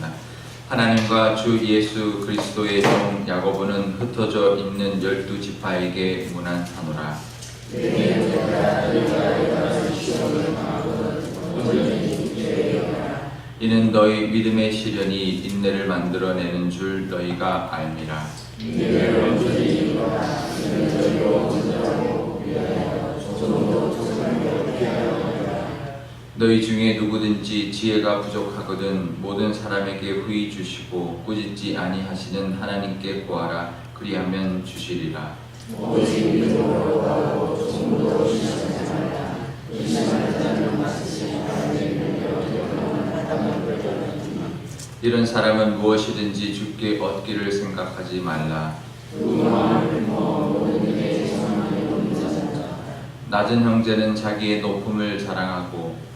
기도드립니다. 하나님과 주 예수 그리스도의 종 야고보는 흩어져 있는 12지파에게 문안하노라. 이는 너희 믿음의 시련이 인내를 만들어내는 줄 너희가 알미라. 너희 중에 누구든지 지혜가 부족하거든 모든 사람에게 후히 주시고 꾸짖지 아니하시는 하나님께 구하라. 그리하면 주시리라. 이런 사람은 무엇이든지 주께 얻기를 생각하지 말라. 낮은 형제는 자기의 높음을 자랑하고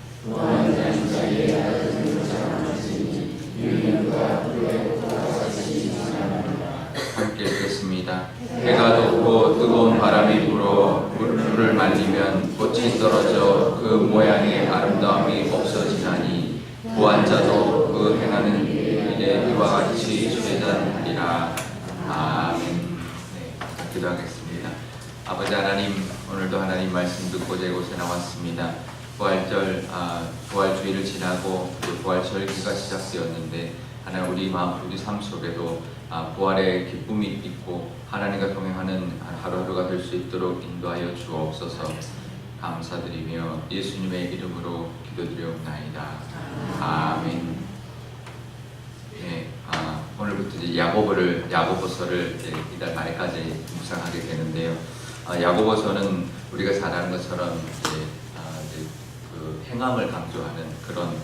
함께 읽겠습니다. 해가 돋고 뜨거운 바람이 불어 물을 말리면 꽃이 떨어져 그 모양의 아름다움이 없어지나니 구한 자도 그 행하는 일에 이와 같이 죄단하리라. 아멘. 기도하겠습니다. 아버지 하나님, 오늘도 하나님 말씀 듣고 제 곳에 나왔습니다. 부활절, 부활주의를 지나고 부활절기가 시작되었는데 하나님 우리 삶 속에도 부활의 기쁨이 있고 하나님과 동행하는 하루하루가 될 수 있도록 인도하여 주옵소서. 감사드리며 예수님의 이름으로 기도드리옵나이다. 아멘. 네, 오늘부터 이제 야고보서를 이달 말까지 묵상하게 되는데요. 야고보서는 우리가 잘 아는 것처럼 그 행함을 강조하는 그런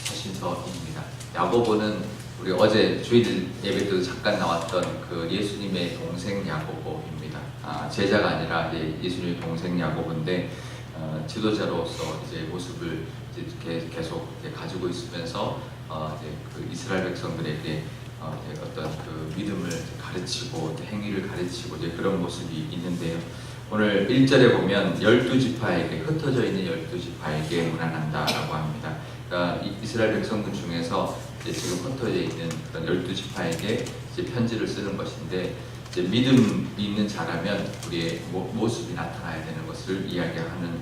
서신서입니다. 야고보는 우리 어제 주일 예배 때도 잠깐 나왔던 그 예수님의 동생 야고보입니다. 제자가 아니라 예수님의 동생 야고보인데 지도자로서 이제 모습을 이제 계속 가지고 있으면서 그 이스라엘 백성들에게 어떤 그 믿음을 가르치고 행위를 가르치고 이제 그런 모습이 있는데요. 오늘 1절에 보면 12지파에게 흩어져 있는 12지파에게 문안한다라고 합니다. 그러니까 이스라엘 백성들 중에서 지금 흩어져 있는 그런 12지파에게 편지를 쓰는 것인데 이제 믿음이 있는 자라면 우리의 모습이 나타나야 되는 것을 이야기하는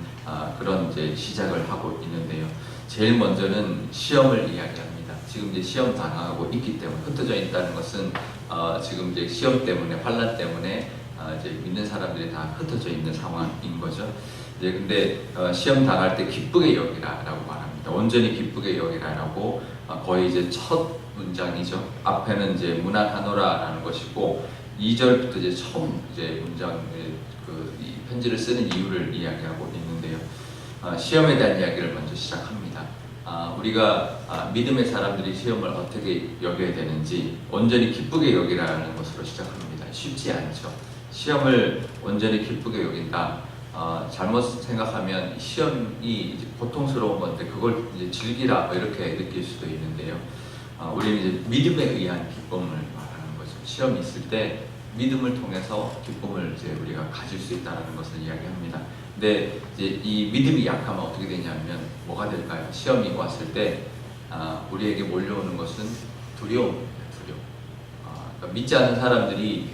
그런 이제 시작을 하고 있는데요. 제일 먼저는 시험을 이야기합니다. 지금 이제 시험 당하고 있기 때문에 흩어져 있다는 것은 지금 이제 시험 때문에 환난 때문에 이제 믿는 사람들이 다 흩어져 있는 상황인 거죠. 이제 근데 시험 당할 때 기쁘게 여기라라고 말합니다. 온전히 기쁘게 여기라라고 거의 이제 첫 문장이죠. 앞에는 이제 문안하노라라는 것이고 2절부터 이제 처음 이제 문장 이 편지를 쓰는 이유를 이야기하고 있는데요. 시험에 대한 이야기를 먼저 시작합니다. 우리가 믿음의 사람들이 시험을 어떻게 여겨야 되는지 온전히 기쁘게 여기라는 것으로 시작합니다. 쉽지 않죠. 시험을 온전히 기쁘게 여긴다. 잘못 생각하면 시험이 이제 고통스러운 건데 그걸 이제 즐기라 이렇게 느낄 수도 있는데요. 우리는 이제 믿음에 의한 기쁨을 말하는 거죠. 시험이 있을 때 믿음을 통해서 기쁨을 이제 우리가 가질 수 있다는 것을 이야기합니다. 근데 이제 이 믿음이 약하면 어떻게 되냐면 뭐가 될까요? 시험이 왔을 때 우리에게 몰려오는 것은 두려움입니다. 두려움. 그러니까 믿지 않는 사람들이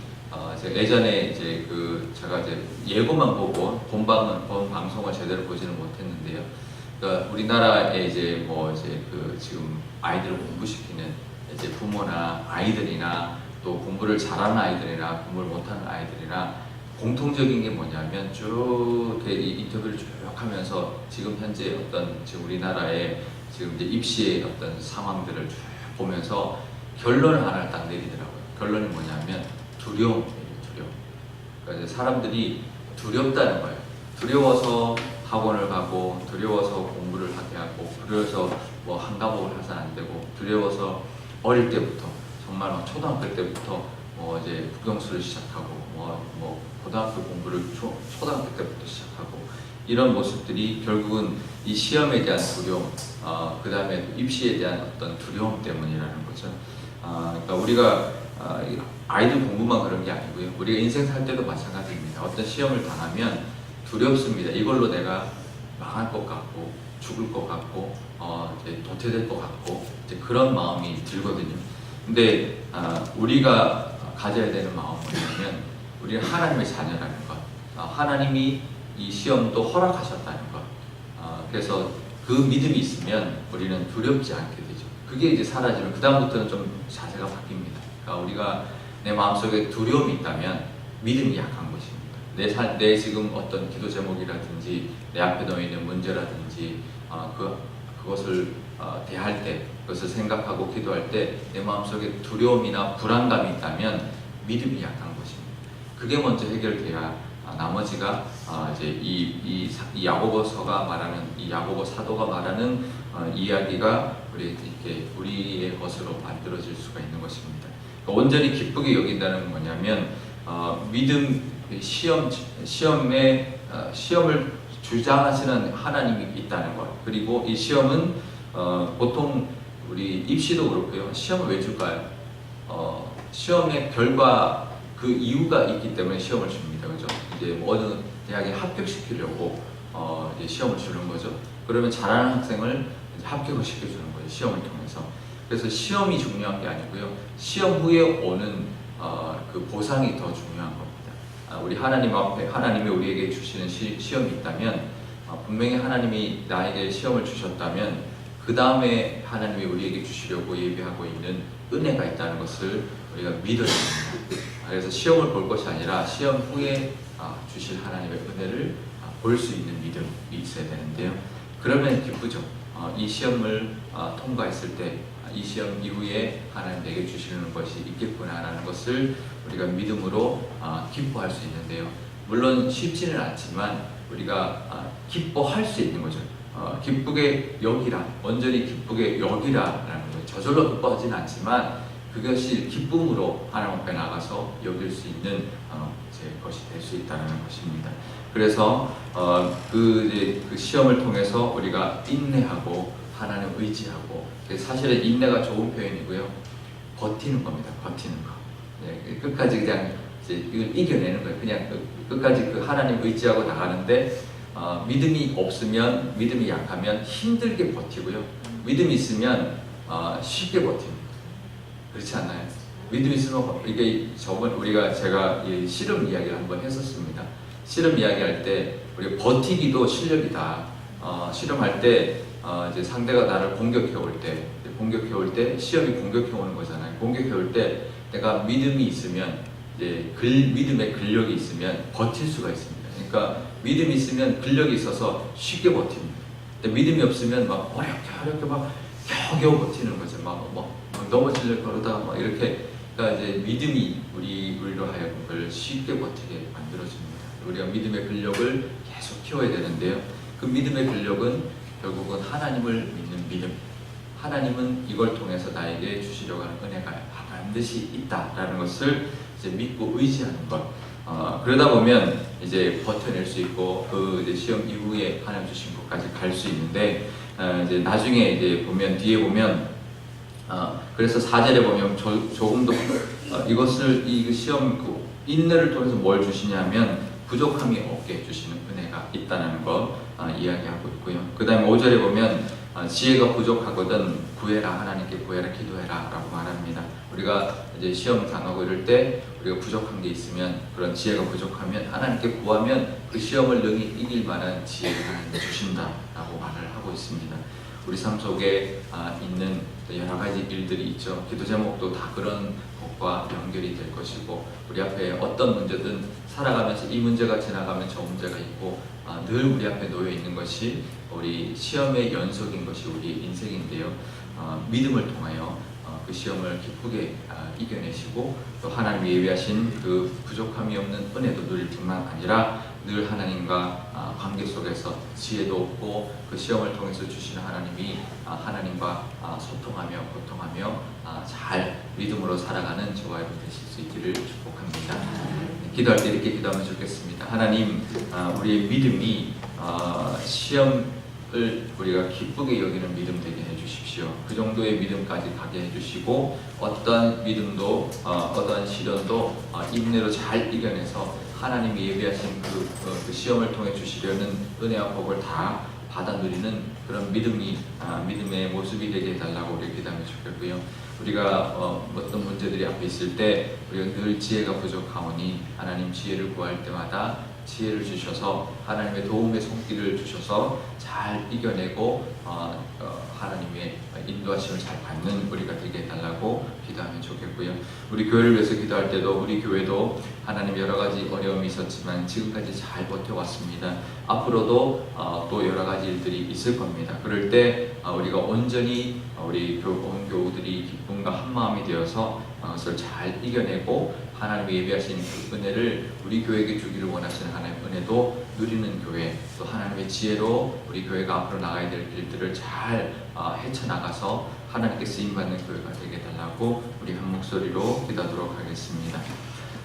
제가 예전에 이제 제가 이제 예고만 보고 본 방송을 제대로 보지는 못했는데요. 그러니까 우리나라에 이제 지금 아이들을 공부시키는 이제 부모나 아이들이나 또 공부를 잘하는 아이들이나 공부를 못하는 아이들이나 공통적인 게 뭐냐면 쭉 이렇게 인터뷰를 쭉 하면서 지금 현재 지금 우리나라의 지금 이제 입시의 어떤 상황들을 쭉 보면서 결론을 하나를 딱 내리더라고요. 결론이 뭐냐면 두려움이에요. 두려움. 그러니까 이제 사람들이 두렵다는 거예요. 두려워서 학원을 가고 두려워서 공부를 하게 하고 두려워서 뭐 한 과목을 해서는 안 되고 두려워서 어릴 때부터 정말 초등학교 때부터 이제 국영수를 시작하고 고등학교 공부를 초등학교 때부터 시작하고 이런 모습들이 결국은 이 시험에 대한 두려움, 그 다음에 입시에 대한 어떤 두려움 때문이라는 거죠. 그러니까 우리가 아이들 공부만 그런 게 아니고요. 우리가 인생 살 때도 마찬가지입니다. 어떤 시험을 당하면 두렵습니다. 이걸로 내가 망할 것 같고 죽을 것 같고 이제 도태될 것 같고 이제 그런 마음이 들거든요. 근데 우리가 가져야 되는 마음은 뭐냐면 우리는 하나님의 자녀라는 것, 하나님이 이 시험도 허락하셨다는 것. 그래서 그 믿음이 있으면 우리는 두렵지 않게 되죠. 그게 이제 사라지면 그 다음부터는 좀 자세가 바뀝니다. 그러니까 우리가 내 마음속에 두려움이 있다면 믿음이 약한 것입니다. 내 지금 어떤 기도 제목이라든지 내 앞에 놓여 있는 문제라든지 그것을 대할 때, 그것을 생각하고 기도할 때 내 마음속에 두려움이나 불안감이 있다면 믿음이 약한 것입니다. 그게 먼저 해결돼야 나머지가 이제 이 야고보서가 말하는 이 야고보 사도가 말하는 이야기가 우리의 것으로 만들어질 수가 있는 것입니다. 그러니까 온전히 기쁘게 여긴다는 건 뭐냐면 믿음 시험을 주장하시는 하나님이 있다는 것. 그리고 이 시험은 보통 우리 입시도 그렇고요. 시험을 왜 줄까요? 시험의 결과 그 이유가 있기 때문에 시험을 줍니다. 그죠? 이제 어느 대학에 합격시키려고 이제 시험을 주는 거죠. 그러면 잘하는 학생을 이제 합격을 시켜주는 거예요. 시험을 통해서. 그래서 시험이 중요한 게 아니고요. 시험 후에 오는 그 보상이 더 중요한 겁니다. 우리 하나님 앞에 하나님이 우리에게 주시는 시험이 있다면 분명히 하나님이 나에게 시험을 주셨다면 그 다음에 하나님이 우리에게 주시려고 예비하고 있는 은혜가 있다는 것을 우리가 믿어야 됩니다. 그래서 시험을 볼 것이 아니라 시험 후에 주실 하나님의 은혜를 볼 수 있는 믿음이 있어야 되는데요. 그러면 기쁘죠. 이 시험을 통과했을 때 이 시험 이후에 하나님 내게 주시는 것이 있겠구나라는 것을 우리가 믿음으로 기뻐할 수 있는데요. 물론 쉽지는 않지만 우리가 기뻐할 수 있는 거죠. 기쁘게 여기라, 온전히 기쁘게 여기라라는 거예요. 저절로 기뻐하지는 않지만 그것이 기쁨으로 하나님 앞에 나가서 여길 수 있는 제 것이 될 수 있다는 것입니다. 그래서 그 시험을 통해서 우리가 인내하고 하나님 의지하고, 사실은 인내가 좋은 표현이고요. 버티는 겁니다. 버티는 거. 네, 끝까지 그냥 이걸 이겨내는 거예요. 그냥 끝까지 그 하나님 의지하고 나가는데 믿음이 없으면, 믿음이 약하면 힘들게 버티고요. 믿음이 있으면 쉽게 버팁니다. 그렇지 않나요? 믿음이 있으면 이게 제가 씨름 이야기를 한번 했었습니다. 씨름 이야기할 때 우리 버티기도 실력이다. 씨름할 때 이제 상대가 나를 공격해 올 때 시험이 공격해 오는 거잖아요. 공격해 올 때 내가 믿음이 있으면 이제 믿음의 근력이 있으면 버틸 수가 있습니다. 그러니까 믿음이 있으면 근력이 있어서 쉽게 버팁니다. 근데 믿음이 없으면 막 어렵게 막 겨우겨우 버티는 거죠. 막 넘어지려고 그러다가 막 이렇게. 그러니까 이제 믿음이 우리로 하여금 그걸 쉽게 버티게 만들어줍니다. 우리가 믿음의 근력을 계속 키워야 되는데요. 그 믿음의 근력은 결국은 하나님을 믿는 믿음. 하나님은 이걸 통해서 나에게 주시려고 하는 은혜가 반드시 있다라는 것을 이제 믿고 의지하는 것. 그러다 보면 이제 버텨낼 수 있고 이제 시험 이후에 하나님 주신 것까지 갈 수 있는데 이제 나중에 이제 뒤에 보면 그래서 4절에 보면 조금 더 이것을 이 시험 인내를 통해서 뭘 주시냐면 부족함이 없게 해주시는 은혜가 있다는 것 이야기하고 있고요. 그 다음에 5절에 보면 지혜가 부족하거든 구해라, 하나님께 구해라, 기도해라 라고 말합니다. 우리가 이제 시험 당하고 이럴 때 우리가 부족한 게 있으면, 그런 지혜가 부족하면 하나님께 구하면 그 시험을 능히 이길 만한 지혜를 하나님 주신다 라고 말을 하고 있습니다. 우리 삶 속에 있는 여러 가지 일들이 있죠. 기도 제목도 다 그런 것과 연결이 될 것이고, 우리 앞에 어떤 문제든 살아가면서 이 문제가 지나가면 저 문제가 있고 늘 우리 앞에 놓여 있는 것이 우리 시험의 연속인 것이 우리 인생인데요. 믿음을 통하여 그 시험을 기쁘게 이겨내시고 또 하나님이 예비하신 그 부족함이 없는 은혜도 누릴 뿐만 아니라 늘 하나님과 관계 속에서 지혜도 얻고 그 시험을 통해서 주시는 하나님이 하나님과 소통하며 고통하며 잘 믿음으로 살아가는 저와 여러분 되실 수 있기를 축복합니다. 기도할 때 이렇게 기도하면 좋겠습니다. 하나님, 우리의 믿음이 시험을 우리가 기쁘게 여기는 믿음 되게 해주십시오. 그 정도의 믿음까지 가게 해주시고 어떤 믿음도 어떤 시련도 인내로 잘 이겨내서 하나님이 예비하신 그 시험을 통해 주시려는 은혜와 복을 다 받아 누리는 그런 믿음의 모습이 되게 해달라고 우리 기도하면 좋겠고요. 우리가 어떤 문제들이 앞에 있을 때 우리가 늘 지혜가 부족하오니 하나님 지혜를 구할 때마다 지혜를 주셔서 하나님의 도움의 손길을 주셔서 잘 이겨내고 하나님의 인도하심을 잘 받는 우리가 되게 해달라고 기도하면 좋겠고요. 우리 교회를 위해서 기도할 때도 우리 교회도 하나님 여러 가지 어려움이 있었지만 지금까지 잘 버텨왔습니다. 앞으로도 또 여러 가지 일들이 있을 겁니다. 그럴 때 우리가 온전히 우리 온 교우들이 기쁨과 한마음이 되어서 그것을 잘 이겨내고 하나님의 예비하신 그 은혜를 우리 교회에게 주기를 원하시는 하나님의 은혜도 누리는 교회, 또 하나님의 지혜로 우리 교회가 앞으로 나가야 될 일들을 잘 헤쳐나가서 하나님께 쓰임받는 교회가 되게 해달라고 우리 한 목소리로 기도하도록 하겠습니다.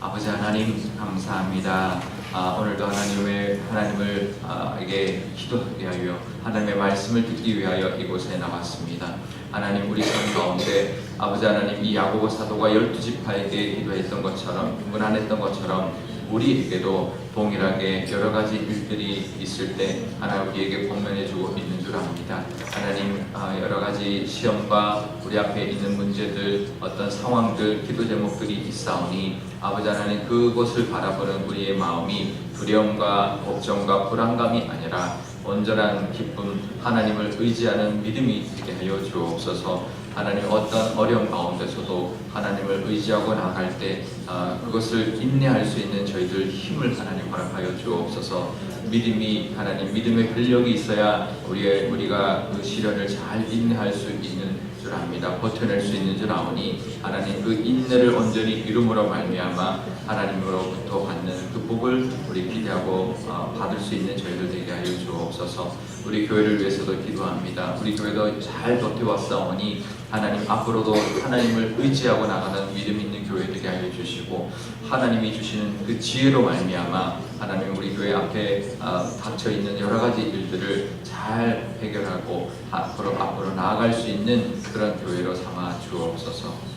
아버지 하나님 감사합니다. 오늘도 하나님을 기도하게 하여 하나님의 말씀을 듣기 위하여 이곳에 나왔습니다. 하나님 우리 삶 가운데 아버지 하나님 이 야고보 사도가 12지파에게 기도했던 것처럼 문안했던 것처럼 우리에게도 동일하게 여러 가지 일들이 있을 때 하나님 우리에게 권면해주고 있는 줄 압니다. 하나님 여러 가지 시험과 우리 앞에 있는 문제들 어떤 상황들 기도 제목들이 있사오니 아버지 하나님 그것을 바라보는 우리의 마음이 두려움과 걱정과 불안감이 아니라 온전한 기쁨 하나님을 의지하는 믿음이 되게 하여 주옵소서. 하나님 어떤 어려움 가운데서도 하나님을 의지하고 나갈 때 그것을 인내할 수 있는 저희들 힘을 하나님 허락하여 주옵소서. 믿음이 하나님 믿음의 근력이 있어야 우리가 그 시련을 잘 인내할 수 있는 줄 압니다. 버텨낼 수 있는 줄 아오니 하나님 그 인내를 온전히 이름으로 말미암아 하나님으로부터 받는 그 복을 우리 기대하고 받을 수 있는 저희들 되게 하여 주옵소서. 우리 교회를 위해서도 기도합니다. 우리 교회도 잘 버텨왔사오니 하나님 앞으로도 하나님을 의지하고 나가는 믿음 있는 교회 되게 하여 주시고 하나님이 주시는 그 지혜로 말미암아 하나님 우리 교회 앞에 닥쳐있는 여러 가지 일들을 잘 해결하고 앞으로 나아갈 수 있는 그런 교회로 삼아 주옵소서.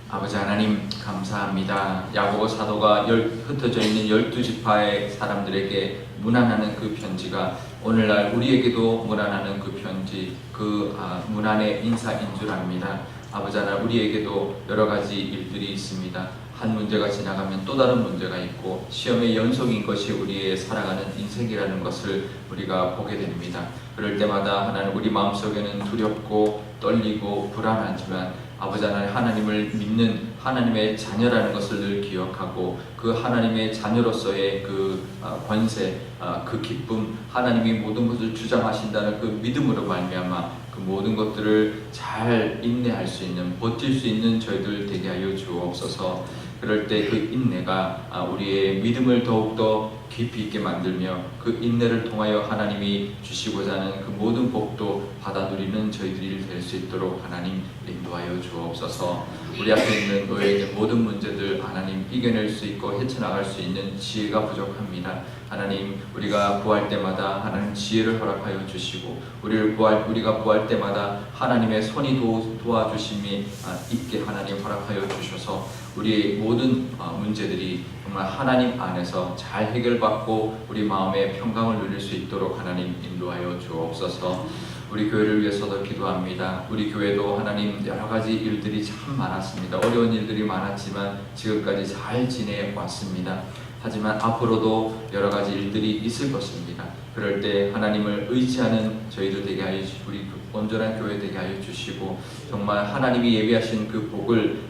아버지 하나님 감사합니다. 야고보 사도가 흩어져 있는 12지파의 사람들에게 문안하는 그 편지가 오늘날 우리에게도 문안하는 그 편지, 그 문안의 인사인 줄 압니다. 아버지 하나님 우리에게도 여러 가지 일들이 있습니다. 한 문제가 지나가면 또 다른 문제가 있고 시험의 연속인 것이 우리의 살아가는 인생이라는 것을 우리가 보게 됩니다. 그럴 때마다 하나님 우리 마음속에는 두렵고 떨리고 불안하지만 아버지 하나님을 믿는 하나님의 자녀라는 것을 늘 기억하고 그 하나님의 자녀로서의 그 권세, 그 기쁨, 하나님이 모든 것을 주장하신다는 그 믿음으로 말미암아 그 모든 것들을 잘 인내할 수 있는, 버틸 수 있는 저희들 되게 하여 주옵소서. 그럴 때 그 인내가 우리의 믿음을 더욱더 깊이 있게 만들며 그 인내를 통하여 하나님이 주시고자 하는 그 모든 복도 받아 누리는 저희들이 될 수 있도록 하나님 인도하여 주옵소서. 우리 앞에 있는 놓여 있는 모든 문제들 하나님 이겨낼 수 있고 헤쳐나갈 수 있는 지혜가 부족합니다. 하나님 우리가 구할 때마다 하나님 지혜를 허락하여 주시고 우리가 구할 때마다 하나님의 손이 도와주심이 있게 하나님 허락하여 주셔서 우리의 모든 문제들이 정말 하나님 안에서 잘 해결받고 우리 마음의 평강을 누릴 수 있도록 하나님 인도하여 주옵소서. 우리 교회를 위해서도 기도합니다. 우리 교회도 하나님 여러 가지 일들이 참 많았습니다. 어려운 일들이 많았지만 지금까지 잘 지내왔습니다. 하지만 앞으로도 여러 가지 일들이 있을 것입니다. 그럴 때 하나님을 의지하는 저희들 되게 하여 주시고 우리 온전한 교회 되게 하여 주시고 정말 하나님이 예비하신 그 복을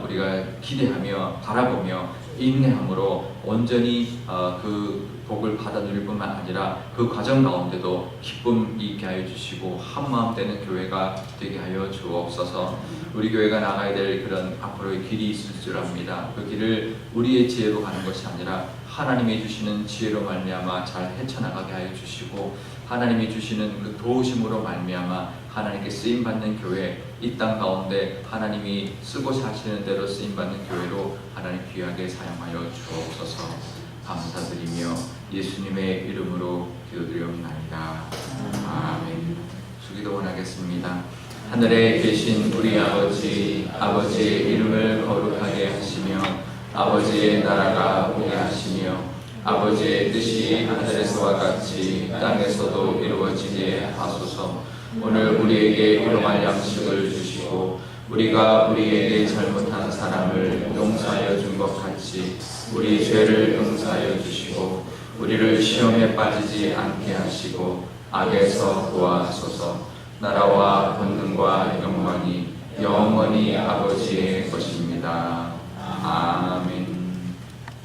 우리가 기대하며 바라보며 인내함으로 온전히 그 복을 받아 누릴 뿐만 아니라 그 과정 가운데도 기쁨 있게 하여 주시고 한마음 되는 교회가 되게 하여 주옵소서. 우리 교회가 나가야 될 그런 앞으로의 길이 있을 줄 압니다. 그 길을 우리의 지혜로 가는 것이 아니라 하나님이 주시는 지혜로 말미암아 잘 헤쳐나가게 하여 주시고 하나님이 주시는 그 도우심으로 말미암아 하나님께 쓰임받는 교회, 이 땅 가운데 하나님이 쓰고자 하시는 대로 쓰임받는 교회로 하나님 귀하게 사용하여 주옵소서. 감사드리며 예수님의 이름으로 기도드리옵나이다. 아멘. 주기도 원하겠습니다. 하늘에 계신 우리 아버지의 이름을 거룩하게 하시며 아버지의 나라가 오게 하시며 아버지의 뜻이 하늘에서와 같이 땅에서도 이루어지게 하소서. 오늘 우리에게 일용할 양식을 주시고 우리가 우리에게 잘못한 사람을 용서하여 준 것 같이 우리 죄를 용서하여 주시고 우리를 시험에 빠지지 않게 하시고 악에서 구하소서. 나라와 권능과 영광이 영원히 아버지의 것입니다. 아멘.